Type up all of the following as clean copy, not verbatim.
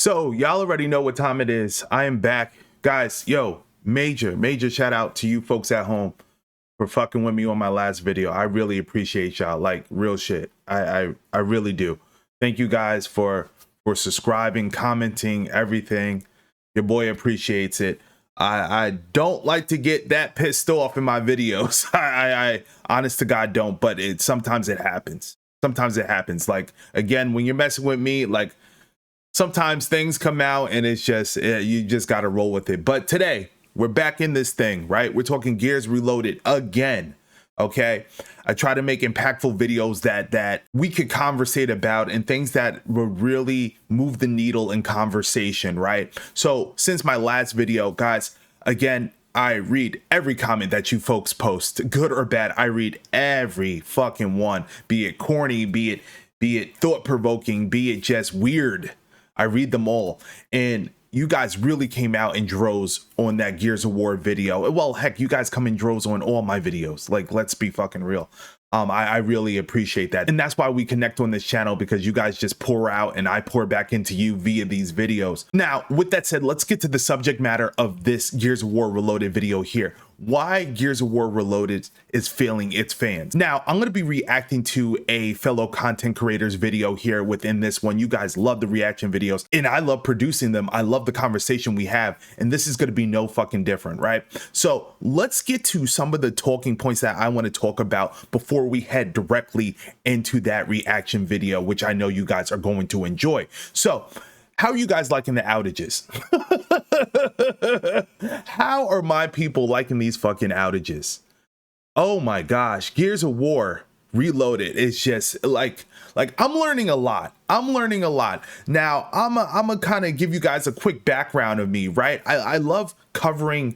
So y'all already know what time it is. I am back. Guys, yo, major shout out to you folks at home for fucking with me on my last video. I really appreciate y'all. Like real shit. I really do. Thank you guys for subscribing, commenting, everything. Your boy appreciates it. I don't like to get that pissed off in my videos. I honest to God don't, but sometimes it happens. Sometimes it happens. Like again, when you're messing with me, like sometimes things come out and it's just, you just got to roll with it. But today we're back in this thing, right? We're talking Gears Reloaded again. Okay. I try to make impactful videos that we could conversate about and things that will really move the needle in conversation, right? So since my last video, guys, again, I read every comment that you folks post, good or bad. I read every fucking one, be it corny, be it thought-provoking, be it just weird. I read them all, and you guys really came out in droves on that Gears of War video. Well, heck, you guys come in droves on all my videos. Like, let's be fucking real. I really appreciate that. And that's why we connect on this channel, because you guys just pour out and I pour back into you via these videos. Now, with that said, let's get to the subject matter of this Gears of War Reloaded video here. Why Gears of War Reloaded is failing its fans. Now, I'm going to be reacting to a fellow content creator's video here within this one. You guys love the reaction videos and I love producing them. I love the conversation we have, and this is going to be no fucking different, right? So let's get to some of the talking points that I want to talk about before we head directly into that reaction video, which I know you guys are going to enjoy. So how are you guys liking the outages? How are my people liking these fucking outages? Oh my gosh, Gears of War Reloaded is just like I'm learning a lot. I'm learning a lot. Now, I'm gonna kind of give you guys a quick background of me, right? I love covering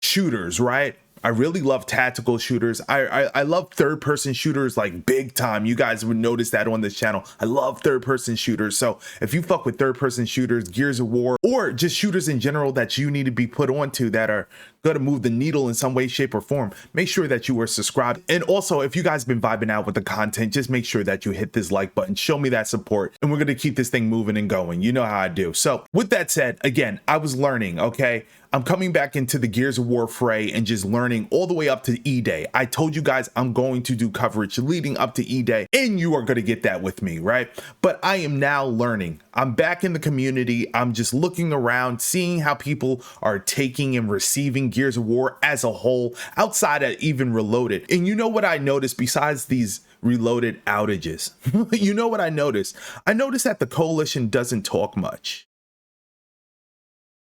shooters, right? I really love tactical shooters. I love third-person shooters like big time. You guys would notice that on this channel. I love third-person shooters. So if you fuck with third-person shooters, Gears of War, or just shooters in general that you need to be put onto that are going to move the needle in some way, shape, or form, make sure that you are subscribed. And also, if you guys been vibing out with the content, just make sure that you hit this like button. Show me that support, and we're going to keep this thing moving and going. You know how I do. So with that said, again, I was learning, okay? I'm coming back into the Gears of War fray and just learning all the way up to E-Day. I told you guys I'm going to do coverage leading up to E-Day, and you are going to get that with me, right? But I am now learning. I'm back in the community. I'm just looking around, seeing how people are taking and receiving Gears of War as a whole, outside of even Reloaded. And you know what I noticed besides these Reloaded outages? You know what I noticed? I noticed that the coalition doesn't talk much.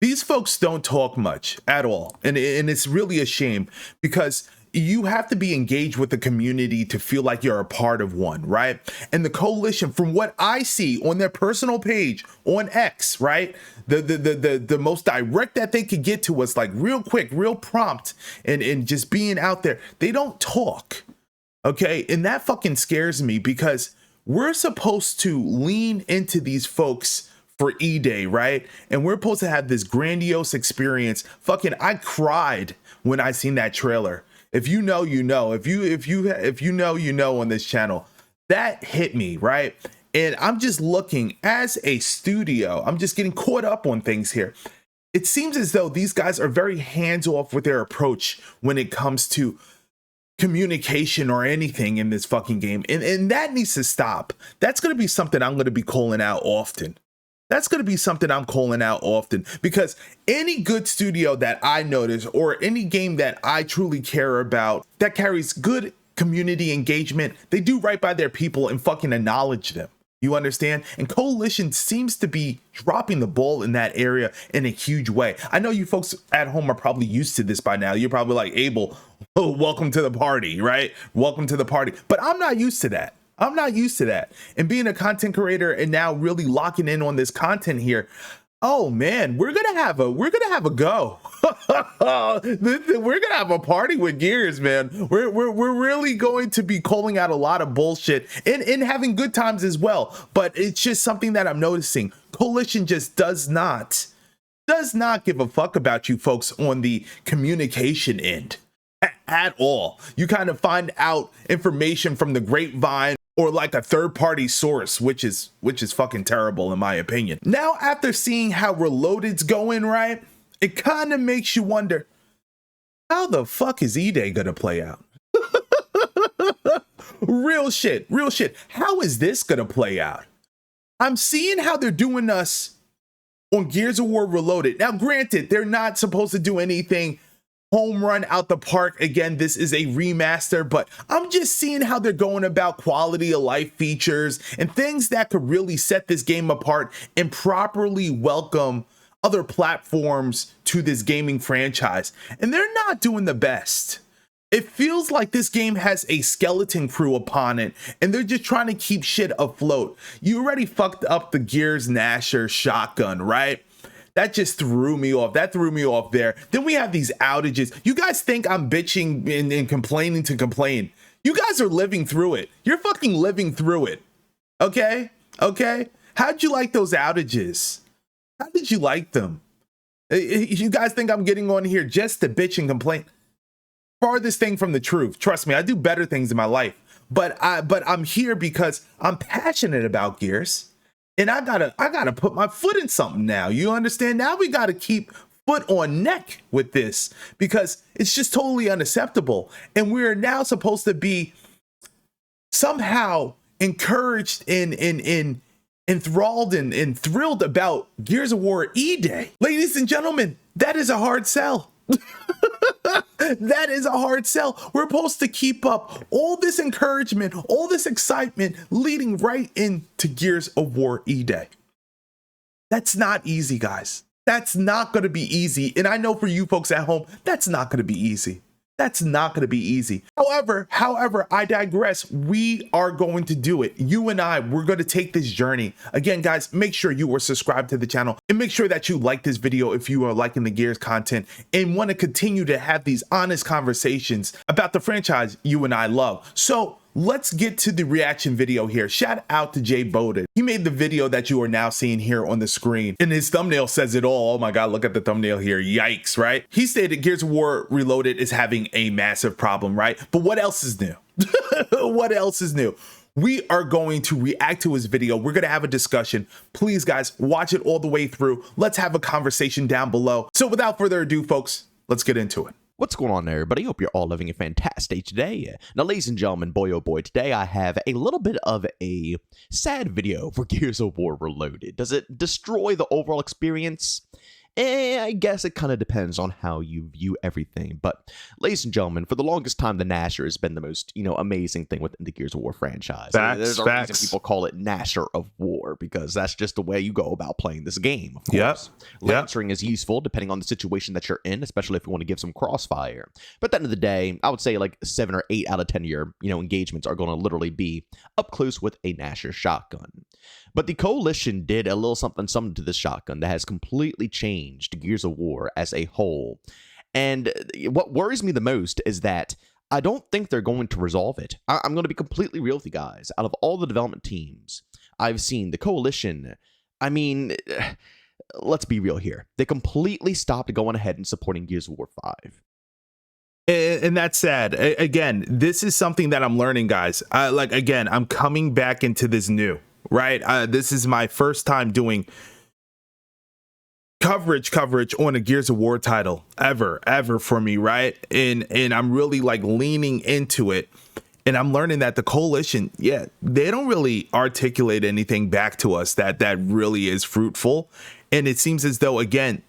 These folks don't talk much at all, and it's really a shame, because you have to be engaged with the community to feel like you're a part of one, right? And the coalition, from what I see on their personal page on X, right, the most direct that they could get to us, like real quick, real prompt, and just being out there, they don't talk, okay? And that fucking scares me, because we're supposed to lean into these folks for E-Day, right? And we're supposed to have this grandiose experience. Fucking, I cried when I seen that trailer. If you know, you know. If you know, you know on this channel. That hit me, right? And I'm just looking as a studio. I'm just getting caught up on things here. It seems as though these guys are very hands-off with their approach when it comes to communication or anything in this fucking game. And that needs to stop. That's going to be something I'm going to be calling out often. That's going to be something I'm calling out often, because any good studio that I notice, or any game that I truly care about that carries good community engagement, they do right by their people and fucking acknowledge them. You understand? And Coalition seems to be dropping the ball in that area in a huge way. I know you folks at home are probably used to this by now. You're probably like, Abel, oh, welcome to the party, right? Welcome to the party. But I'm not used to that. I'm not used to that. And being a content creator and now really locking in on this content here, oh man, we're gonna have a go. We're gonna have a party with Gears, man. We're really going to be calling out a lot of bullshit and having good times as well. But it's just something that I'm noticing. Coalition just does not give a fuck about you folks on the communication end at all. You kind of find out information from the grapevine or like a third-party source, which is fucking terrible in my opinion. Now, after seeing how Reloaded's going, right, it kind of makes you wonder, how the fuck is E-Day gonna play out? Real shit. How is this gonna play out? I'm seeing how they're doing us on Gears of War Reloaded. Now, granted, they're not supposed to do anything home run out the park. Again, this is a remaster, but I'm just seeing how they're going about quality of life features and things that could really set this game apart and properly welcome other platforms to this gaming franchise. And they're not doing the best. It feels like this game has a skeleton crew upon it, and they're just trying to keep shit afloat. You already fucked up the Gears Gnasher shotgun, right? That just threw me off. That threw me off there. Then we have these outages. You guys think I'm bitching and complaining to complain. You guys are living through it. You're fucking living through it. Okay? How'd you like those outages? How did you like them? You guys think I'm getting on here just to bitch and complain? Farthest thing from the truth. Trust me, I do better things in my life. But I'm here because I'm passionate about Gears. And I gotta put my foot in something now. You understand? Now we gotta keep foot on neck with this because it's just totally unacceptable. And we're now supposed to be somehow encouraged and enthralled and thrilled about Gears of War E-Day. Ladies and gentlemen, that is a hard sell. That is a hard sell. We're supposed to keep up all this encouragement, all this excitement leading right into Gears of War E-Day. That's not easy, guys. That's not going to be easy. And I know for you folks at home, that's not going to be easy. That's not going to be easy. However, I digress. We are going to do it. You and I, we're going to take this journey. Again, guys, make sure you are subscribed to the channel and make sure that you like this video if you are liking the Gears content and want to continue to have these honest conversations about the franchise you and I love. So let's get to the reaction video here. Shout out to Jay Bowden. He made the video that you are now seeing here on the screen, and his thumbnail says it all. Oh my God, look at the thumbnail here. Yikes, right? He stated Gears of War Reloaded is having a massive problem, right? But what else is new? What else is new? We are going to react to his video. We're going to have a discussion. Please, guys, watch it all the way through. Let's have a conversation down below. So without further ado, folks, let's get into it. What's going on, everybody? Hope you're all living a fantastic day today. Now, ladies and gentlemen, boy oh boy, today I have a little bit of a sad video for Gears of War Reloaded. Does it destroy the overall experience? I guess it kind of depends on how you view everything. But, ladies and gentlemen, for the longest time, the Gnasher has been the most, amazing thing within the Gears of War franchise. There's a reason people call it Gnasher of War, because that's just the way you go about playing this game, of course. Lancering is useful depending on the situation that you're in, especially if you want to give some crossfire. But at the end of the day, I would say like 7 or 8 out of 10 of your, engagements are going to literally be up close with a Gnasher shotgun. But the Coalition did a little something to this shotgun that has completely changed Gears of War as a whole. And what worries me the most is that I don't think they're going to resolve it. I'm going to be completely real with you guys. Out of all the development teams I've seen, the Coalition, I mean, let's be real here. They completely stopped going ahead and supporting Gears of War 5. And that's sad. Again, this is something that I'm learning, guys. Again, I'm coming back into this new. Right, this is my first time doing coverage on a Gears of War title ever for me, right? And I'm really like leaning into it, and I'm learning that the Coalition, they don't really articulate anything back to us that really is fruitful, and it seems as though again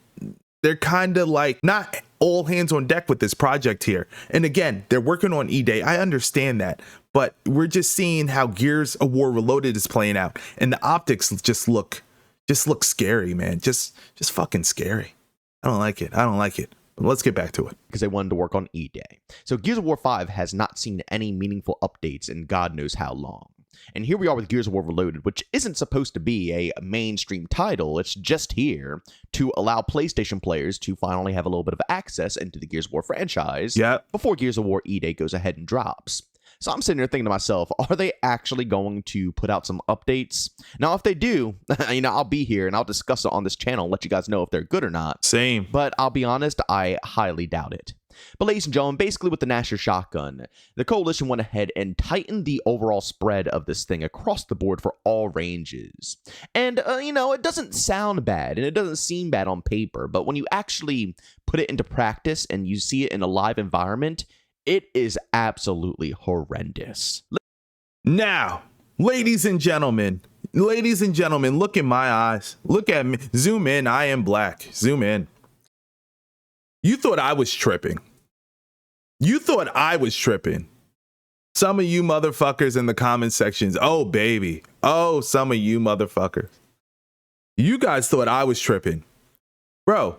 they're kind of like not all hands on deck with this project here. And again, they're working on E-Day. I understand that. But we're just seeing how Gears of War Reloaded is playing out. And the optics just look scary, man. Just fucking scary. I don't like it. But let's get back to it. Because they wanted to work on E-Day. So Gears of War 5 has not seen any meaningful updates in God knows how long. And here we are with Gears of War Reloaded, which isn't supposed to be a mainstream title. It's just here to allow PlayStation players to finally have a little bit of access into the Gears of War franchise before Gears of War E-Day goes ahead and drops. So I'm sitting here thinking to myself, are they actually going to put out some updates? Now, if they do, I'll be here and I'll discuss it on this channel and let you guys know if they're good or not. Same. But I'll be honest, I highly doubt it. But ladies and gentlemen, basically with the Gnasher shotgun, the Coalition went ahead and tightened the overall spread of this thing across the board for all ranges. And, it doesn't sound bad, and it doesn't seem bad on paper, but when you actually put it into practice and you see it in a live environment, it is absolutely horrendous. Now, ladies and gentlemen, look in my eyes. Look at me. Zoom in. I am black. Zoom in. You thought I was tripping. Some of you motherfuckers in the comment sections. Oh, baby. Oh, some of you motherfuckers. You guys thought I was tripping. Bro.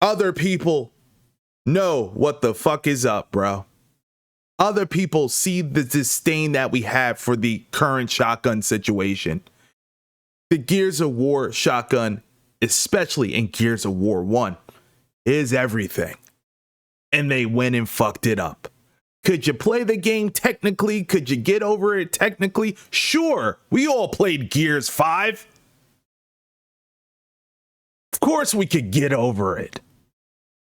Other people know what the fuck is up, bro. Other people see the disdain that we have for the current shotgun situation. The Gears of War shotgun, especially in Gears of War 1, is everything. And they went and fucked it up. Could you play the game technically? Could you get over it technically? Sure, we all played Gears 5. Of course we could get over it.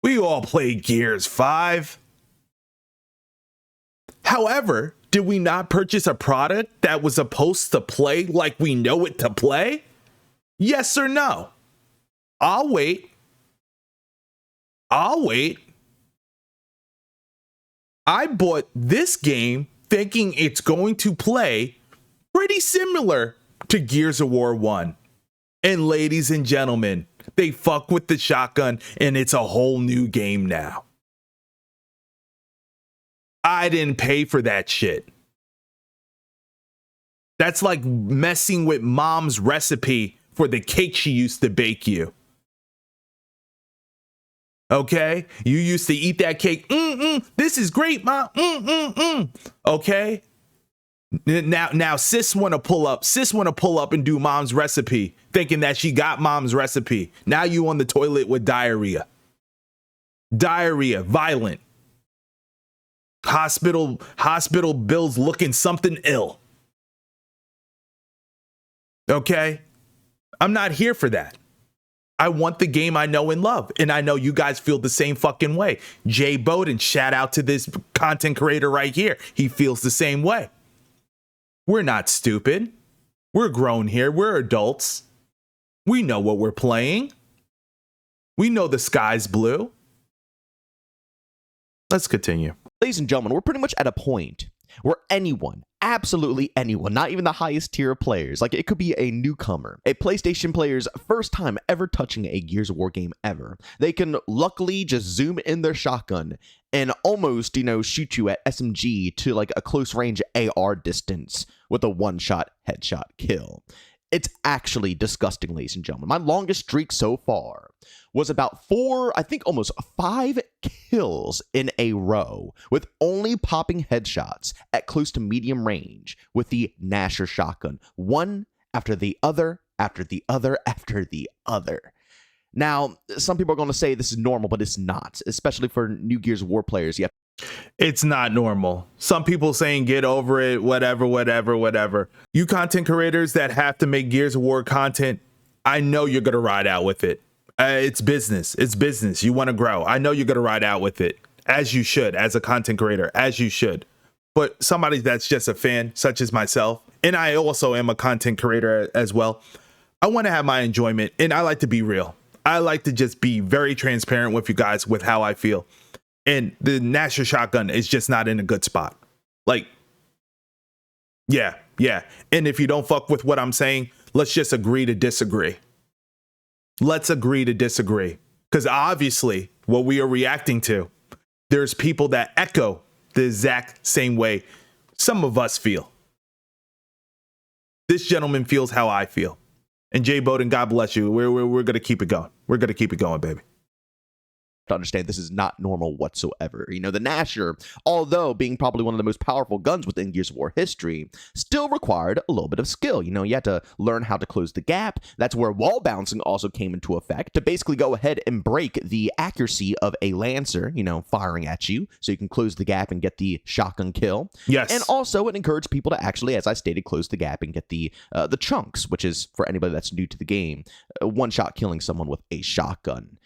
We all played Gears 5. However, did we not purchase a product that was supposed to play like we know it to play? Yes or no? I'll wait. I bought this game thinking it's going to play pretty similar to Gears of War 1. And ladies and gentlemen, they fuck with the shotgun and it's a whole new game now. I didn't pay for that shit. That's like messing with mom's recipe for the cake she used to bake you. Okay? You used to eat that cake. This is great, Mom. Okay? Now sis want to pull up and do mom's recipe, thinking that she got mom's recipe. Now you on the toilet with diarrhea. Violent. Hospital bills looking something ill. Okay? I'm not here for that. I want the game I know and love, and I know you guys feel the same fucking way. Jay Bowden, shout out to this content creator right here. He feels the same way. We're not stupid. We're grown here. We're adults. We know what we're playing. We know the sky's blue. Let's continue. Ladies and gentlemen, we're pretty much at a point where anyone, absolutely anyone, not even the highest tier of players, like it could be a newcomer, a PlayStation player's first time ever touching a Gears of War game ever, they can luckily just zoom in their shotgun and almost, shoot you at SMG to like a close range AR distance with a one-shot headshot kill. It's actually disgusting, ladies and gentlemen. My longest streak so far was about 4, I think almost 5 kills in a row with only popping headshots at close to medium range with the Gnasher shotgun. One after the other, after the other, after the other. Now, some people are going to say this is normal, but it's not, especially for new Gears of War players. It's not normal. Some people saying get over it, whatever. You content creators that have to make Gears of War content, I know you're going to ride out with it. It's business. You want to grow. I know you're going to ride out with it, as you should, as a content creator, as you should. But somebody that's just a fan, such as myself, and I also am a content creator as well, I want to have my enjoyment, and I like to be real. I like to just be very transparent with you guys with how I feel. And the Gnasher shotgun is just not in a good spot. Like, yeah. And if you don't fuck with what I'm saying, let's just agree to disagree. Let's agree to disagree. Because obviously, what we are reacting to, there's people that echo the exact same way some of us feel. This gentleman feels how I feel. And Jay Bowden, God bless you. We're going to keep it going. We're going to keep it going, baby. To understand this is not normal whatsoever. The Gnasher, although being probably one of the most powerful guns within Gears of War history, still required a little bit of skill. You had to learn how to close the gap. That's where wall bouncing also came into effect to basically go ahead and break the accuracy of a Lancer, firing at you, so you can close the gap and get the shotgun kill. Yes. And also it encouraged people to actually, as I stated, close the gap and get the chunks, which is, for anybody that's new to the game, one shot killing someone with a shotgun.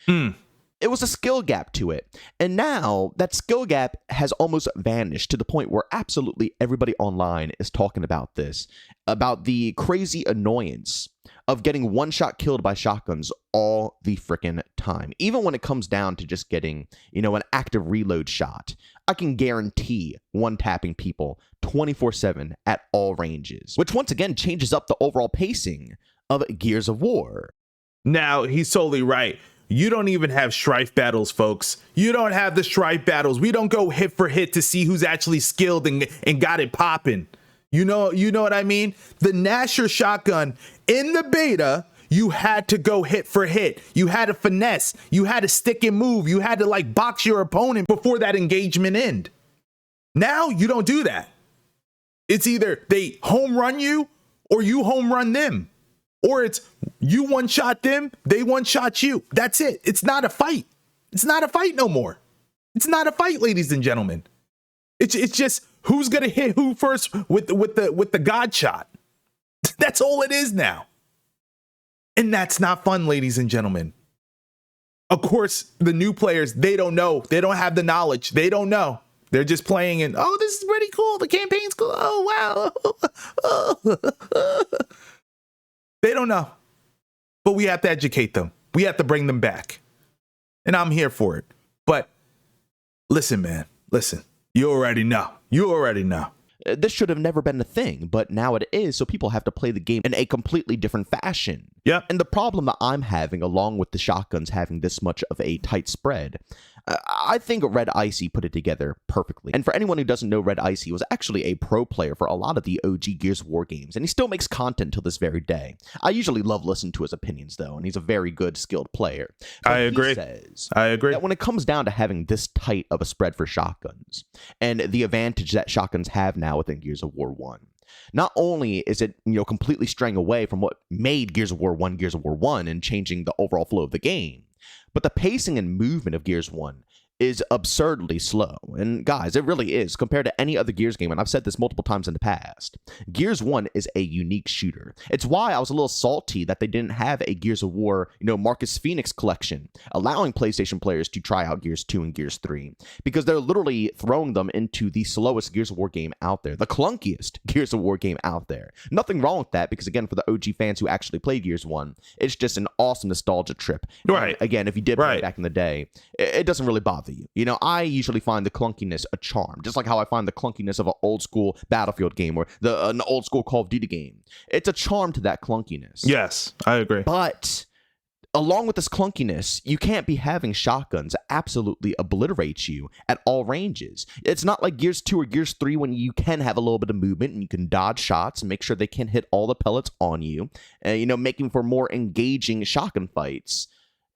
it was a skill gap to it. And now that skill gap has almost vanished to the point where absolutely everybody online is talking about this, about the crazy annoyance of getting one-shot killed by shotguns all the frickin' time. Even when it comes down to just getting, an active reload shot, I can guarantee one-tapping people 24/7 at all ranges, which once again changes up the overall pacing of Gears of War. Now, he's totally right. You don't even have strife battles, folks. You don't have the strife battles. We don't go hit for hit to see who's actually skilled and got it popping. You know what I mean? The Gnasher shotgun in the beta, you had to go hit for hit. You had to finesse. You had to stick and move. You had to like box your opponent before that engagement end. Now you don't do that. It's either they home run you or you home run them. Or it's you one-shot them, they one-shot you. That's it. It's not a fight. It's not a fight no more. It's not a fight, ladies and gentlemen. It's just who's gonna hit who first with the God shot. That's all it is now. And that's not fun, ladies and gentlemen. Of course, the new players, they don't know. They don't have the knowledge. They don't know. They're just playing and, oh, this is pretty cool. The campaign's cool. Oh, wow. They don't know. But we have to educate them. We have to bring them back. And I'm here for it. But listen, man. Listen. You already know. You already know. This should have never been a thing, but now it is, so people have to play the game in a completely different fashion. Yep. And the problem that I'm having, along with the shotguns having this much of a tight spread, I think Red Icy put it together perfectly. And for anyone who doesn't know, Red Icy was actually a pro player for a lot of the OG Gears of War games, and he still makes content till this very day. I usually love listening to his opinions, though, and he's a very good, skilled player. But I agree. I agree. That when it comes down to having this tight of a spread for shotguns, and the advantage that shotguns have now within Gears of War 1, not only is it, completely straying away from what made Gears of War 1 and changing the overall flow of the game, but the pacing and movement of Gears 1 is absurdly slow. And guys, it really is compared to any other Gears game, and I've said this multiple times in the past. Gears 1 is a unique shooter. It's why I was a little salty that they didn't have a Gears of War, Marcus Phoenix collection, allowing PlayStation players to try out Gears 2 and Gears 3, because they're literally throwing them into the slowest Gears of War game out there, the clunkiest Gears of War game out there. Nothing wrong with that, because again, for the OG fans who actually played Gears 1, it's just an awesome nostalgia trip. Right. And again, if you did play it back in the day, it doesn't really bother you. I usually find the clunkiness a charm, just like how I find the clunkiness of an old school Battlefield game or an old school Call of Duty game. It's a charm to that clunkiness. Yes, I agree. But along with this clunkiness, you can't be having shotguns absolutely obliterate you at all ranges. It's not like Gears 2 or Gears 3 when you can have a little bit of movement and you can dodge shots and make sure they can hit all the pellets on you, making for more engaging shotgun fights.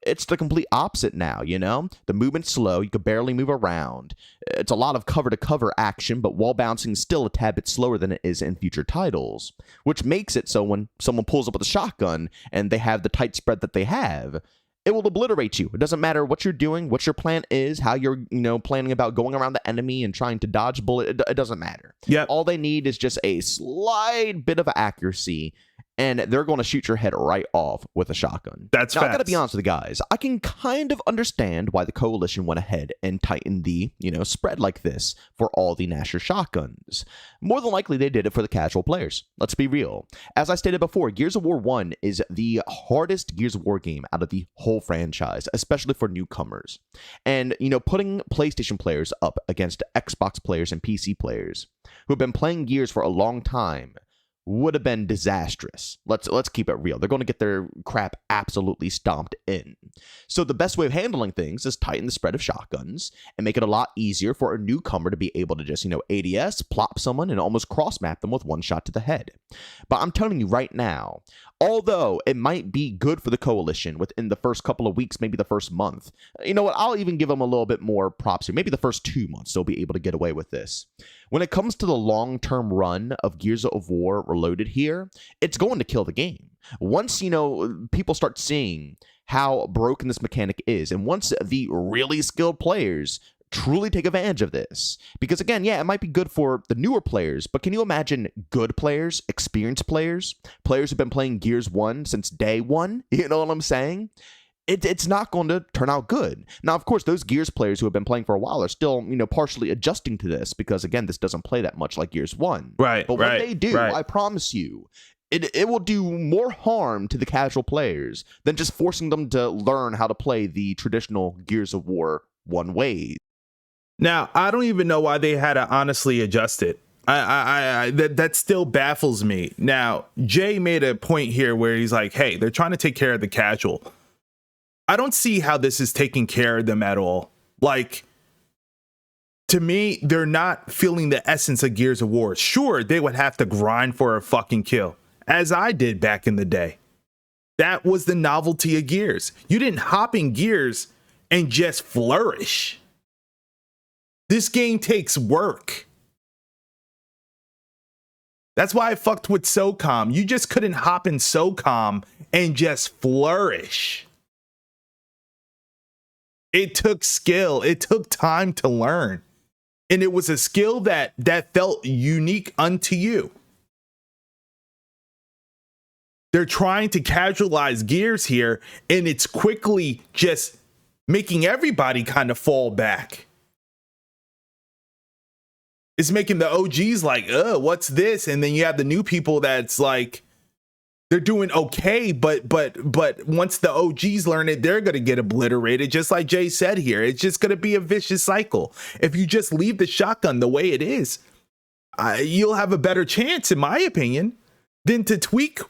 It's the complete opposite now, The movement's slow, you can barely move around. It's a lot of cover-to-cover action, but wall bouncing is still a tad bit slower than it is in future titles, which makes it so when someone pulls up with a shotgun and they have the tight spread that they have, it will obliterate you. It doesn't matter what you're doing, what your plan is, how you're, planning about going around the enemy and trying to dodge bullet. It doesn't matter. Yeah. All they need is just a slight bit of accuracy, and they're going to shoot your head right off with a shotgun. That's now, facts. I gotta be honest with you guys. I can kind of understand why the Coalition went ahead and tightened the, spread like this for all the Gnasher shotguns. More than likely, they did it for the casual players. Let's be real. As I stated before, Gears of War 1 is the hardest Gears of War game out of the whole franchise, especially for newcomers. And, putting PlayStation players up against Xbox players and PC players who have been playing Gears for a long time would have been disastrous. Let's keep it real. They're going to get their crap absolutely stomped in. So the best way of handling things is tighten the spread of shotguns and make it a lot easier for a newcomer to be able to just, ADS, plop someone, and almost cross-map them with one shot to the head. But I'm telling you right now, although it might be good for the Coalition within the first couple of weeks, maybe the first month, you know what, I'll even give them a little bit more props here. Maybe the first 2 months they'll be able to get away with this. When it comes to the long-term run of Gears of War Reloaded here, it's going to kill the game. Once, people start seeing how broken this mechanic is, and once the really skilled players truly take advantage of this. Because again, yeah, it might be good for the newer players, but can you imagine good players, experienced players, players who've been playing Gears 1 since day one? You know what I'm saying? it's not going to turn out good. Now, of course, those Gears players who have been playing for a while are still, partially adjusting to this because, again, this doesn't play that much like Gears 1. Right. But when they do, I promise you, it will do more harm to the casual players than just forcing them to learn how to play the traditional Gears of War 1 way. Now, I don't even know why they had to honestly adjust it. That still baffles me. Now, Jay made a point here where he's like, hey, they're trying to take care of the casual. I don't see how this is taking care of them at all. Like, to me, they're not feeling the essence of Gears of War. Sure, they would have to grind for a fucking kill, as I did back in the day. That was the novelty of Gears. You didn't hop in Gears and just flourish. This game takes work. That's why I fucked with SOCOM. You just couldn't hop in SOCOM and just flourish. It took skill. It took time to learn. And it was a skill that felt unique unto you. They're trying to casualize Gears here, and it's quickly just making everybody kind of fall back. It's making the OGs like, what's this? And then you have the new people that's like, they're doing okay, but once the OGs learn it, they're going to get obliterated. Just like Jay said here, it's just going to be a vicious cycle. If you just leave the shotgun the way it is, you'll have a better chance, in my opinion, than to tweak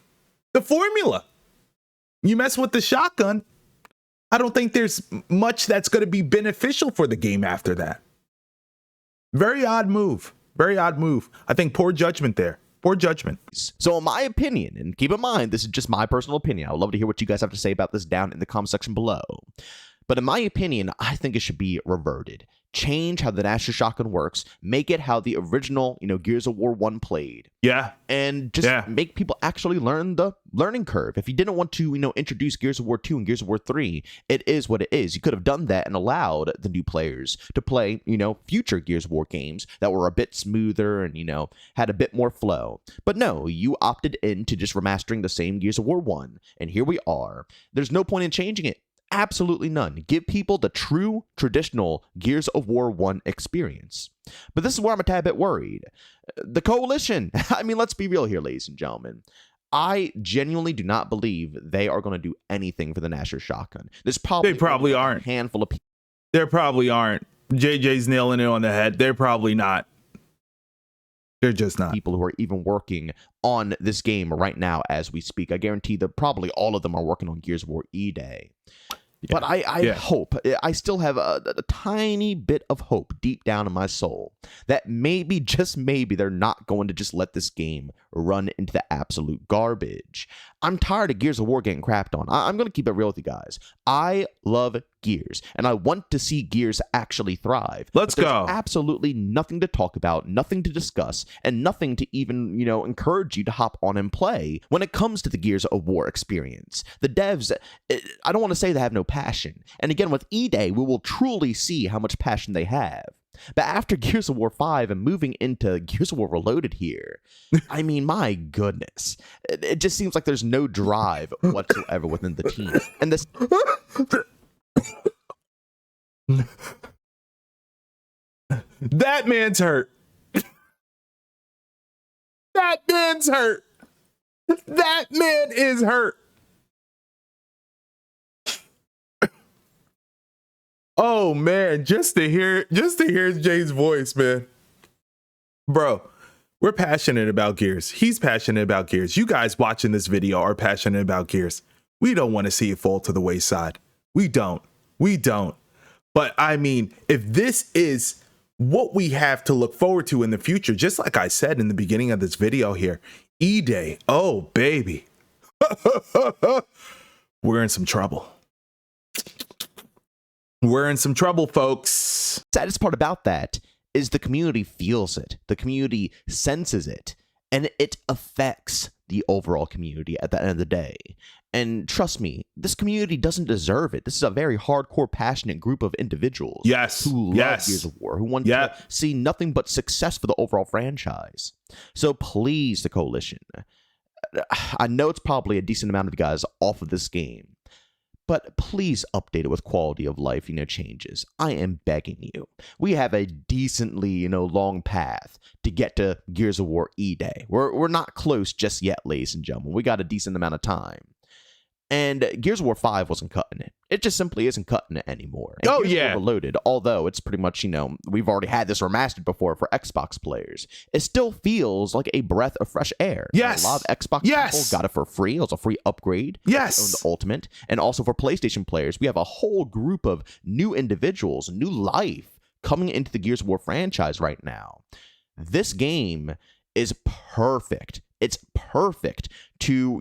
the formula. You mess with the shotgun, I don't think there's much that's going to be beneficial for the game after that. Very odd move. Very odd move. I think poor judgment there. Poor judgment. So in my opinion, and keep in mind, this is just my personal opinion. I would love to hear what you guys have to say about this down in the comment section below. But in my opinion, I think it should be reverted. Change how the Gnasher shotgun works. Make it how the original, Gears of War 1 played. Yeah. And just make people actually learn the learning curve. If you didn't want to, introduce Gears of War 2 and Gears of War 3, it is what it is. You could have done that and allowed the new players to play, future Gears of War games that were a bit smoother and, had a bit more flow. But no, you opted into just remastering the same Gears of War 1. And here we are. There's no point in changing it. Absolutely none. Give people the true traditional Gears of War 1 experience. But this is where I'm a tad bit worried. The Coalition. I mean, let's be real here, ladies and gentlemen. I genuinely do not believe they are going to do anything for the Gnasher shotgun. They probably aren't. A handful of people. There probably aren't. JJ's nailing it on the head. They're probably not. They're just not. People who are even working on this game right now as we speak. I guarantee that probably all of them are working on Gears of War E-Day. But I hope, I still have a tiny bit of hope deep down in my soul that maybe, just maybe, they're not going to just let this game run into the absolute garbage. I'm tired of Gears of War getting crapped on. I'm going to keep it real with you guys. I love Gears, and I want to see Gears actually thrive. Let's go. Absolutely nothing to talk about, nothing to discuss, and nothing to even, encourage you to hop on and play when it comes to the Gears of War experience. The devs, I don't want to say they have no passion. And again, with E-Day, we will truly see how much passion they have. But after Gears of War 5 and moving into Gears of War Reloaded here, I mean, my goodness. It just seems like there's no drive whatsoever within the team. And this... That man's hurt. That man's hurt. That man is hurt. Oh man, just to hear Jay's voice, man. Bro, we're passionate about Gears. He's passionate about Gears. You guys watching this video are passionate about Gears. We don't want to see it fall to the wayside. We don't. But I mean, if this is what we have to look forward to in the future, just like I said in the beginning of this video here, E-Day, oh baby. We're in some trouble. We're in some trouble, folks. The saddest part about that is the community feels it. The community senses it. And it affects the overall community at the end of the day. And trust me, this community doesn't deserve it. This is a very hardcore, passionate group of individuals who love Gears of War, who want to see nothing but success for the overall franchise. So please, the Coalition, I know it's probably a decent amount of you guys off of this game, but please update it with quality of life, changes. I am begging you. We have a decently, long path to get to Gears of War E-Day. We're not close just yet, ladies and gentlemen. We got a decent amount of time. And Gears of War 5 wasn't cutting it. It just simply isn't cutting it anymore. And Gears of War Reloaded, although it's pretty much, we've already had this remastered before for Xbox players, it still feels like a breath of fresh air. Yes. A lot of Xbox people got it for free. It was a free upgrade. Yes. Own the Ultimate. And also for PlayStation players, we have a whole group of new individuals, new life coming into the Gears of War franchise right now. This game is perfect. It's perfect to,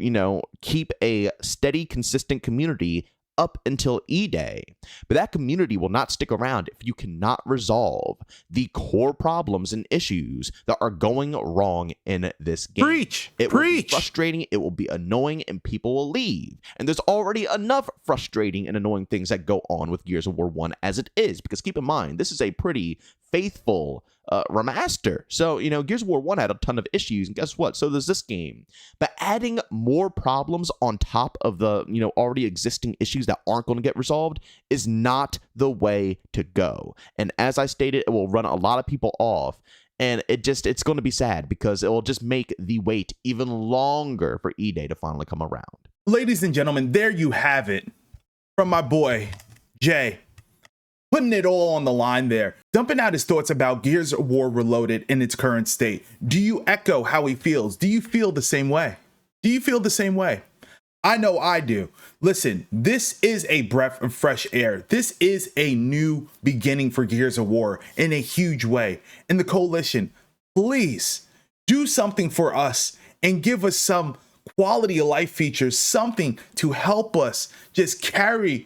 keep a steady, consistent community up until E-Day. But that community will not stick around if you cannot resolve the core problems and issues that are going wrong in this game. It will be frustrating, it will be annoying, and people will leave. And there's already enough frustrating and annoying things that go on with Gears of War 1 as it is. Because keep in mind, this is a pretty faithful remaster. So, Gears of War 1 had a ton of issues, and guess what? So does this game. But adding more problems on top of the, already existing issues that aren't going to get resolved is not the way to go. And as I stated, it will run a lot of people off. And it's going to be sad because it will just make the wait even longer for E-Day to finally come around. Ladies and gentlemen, there you have it from my boy, Jay. Putting it all on the line there, dumping out his thoughts about Gears of War Reloaded in its current state. Do you echo how he feels? Do you feel the same way? Do you feel the same way? I know I do. Listen, this is a breath of fresh air. This is a new beginning for Gears of War in a huge way. And the Coalition, please do something for us and give us some quality of life features, something to help us just carry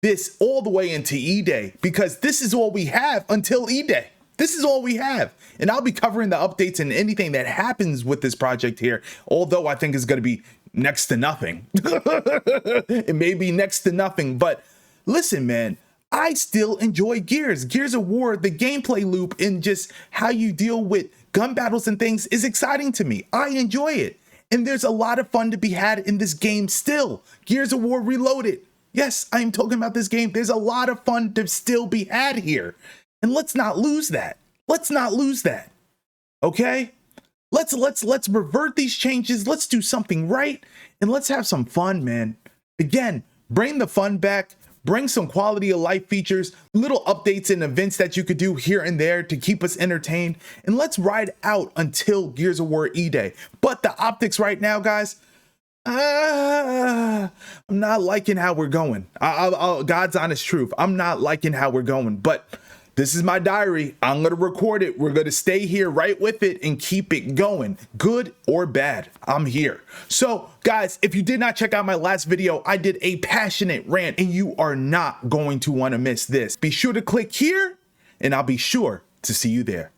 this all the way into E-Day, because this is all we have until E-Day. This is all we have. And I'll be covering the updates and anything that happens with this project here, although I think it's going to be next to nothing. It may be next to nothing, but listen, man, I still enjoy Gears of War. The gameplay loop and just how you deal with gun battles and things is exciting to me. I enjoy it. And there's a lot of fun to be had in this game still. Gears of War Reloaded. Yes, I'm talking about this game. There's a lot of fun to still be had here. And let's not lose that. Let's not lose that. Okay? Let's revert these changes. Let's do something right. And let's have some fun, man. Again, bring the fun back. Bring some quality of life features, little updates and events that you could do here and there to keep us entertained. And let's ride out until Gears of War E-Day. But the optics right now, guys, I'm not liking how we're going. God's honest truth. I'm not liking how we're going, but this is my diary. I'm going to record it. We're going to stay here right with it and keep it going. Good or bad, I'm here. So guys, if you did not check out my last video, I did a passionate rant and you are not going to want to miss this. Be sure to click here and I'll be sure to see you there.